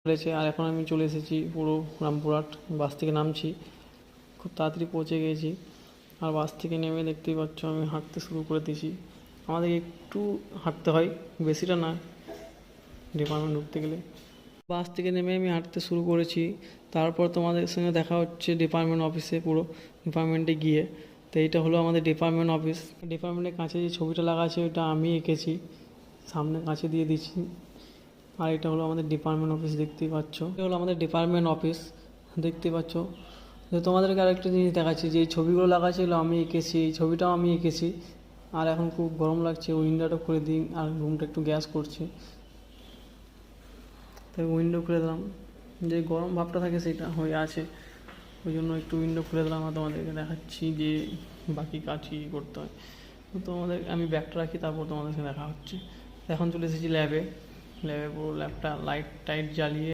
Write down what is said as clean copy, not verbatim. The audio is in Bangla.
হয়েছে। আর এখন আমি চলে এসেছি পুরো রামপুরহাট, বাস থেকে নামছি, খুব তাড়াতাড়ি পৌঁছে গিয়েছি। আর বাস থেকে নেমে দেখতেই পাচ্ছ আমি হাঁটতে শুরু করে দিয়েছি। আমাদের একটু হাঁটতে হয়, বেশিটা না, ডিপার্টমেন্ট ঢুকতে গেলে। বাস থেকে নেমে আমি হাঁটতে শুরু করেছি। তারপর তোমাদের সঙ্গে দেখা হচ্ছে ডিপার্টমেন্ট অফিসে, পুরো ডিপার্টমেন্টে গিয়ে। তো এইটা হলো আমাদের ডিপার্টমেন্ট অফিস। ডিপার্টমেন্টের কাছে যে ছবিটা লাগা আছে ওইটা আমি এঁকেছি, সামনে কাছে দিয়ে দিচ্ছি। আর এটা হলো আমাদের ডিপার্টমেন্ট অফিস, দেখতেই পাচ্ছ। এটা হলো আমাদের ডিপার্টমেন্ট অফিস, দেখতেই পাচ্ছ। তো তোমাদেরকে আরেকটা জিনিস দেখাচ্ছি, যে এই ছবিগুলো লাগা ছিল আমি এঁকেছি, এই ছবিটাও আমি এঁকেছি। আর এখন খুব গরম লাগছে, উইন্ডোটা খুলে দিই, আর রুমটা একটু গ্যাস করছে, তাই উইন্ডো খুলে দিলাম। যে গরম ভাবটা থাকে সেটা হয়ে আছে, ওই জন্য একটু উইন্ডো খুলে দিলাম। আর তোমাদেরকে দেখাচ্ছি যে বাকি কাজ কী করতে হয়। তো তোমাদের আমি ব্যাগটা রাখি, তারপর তোমাদের সাথে দেখা হচ্ছে। এখন চলে এসেছি ল্যাবে। পুরো ল্যাবটা লাইট টাইট জ্বালিয়ে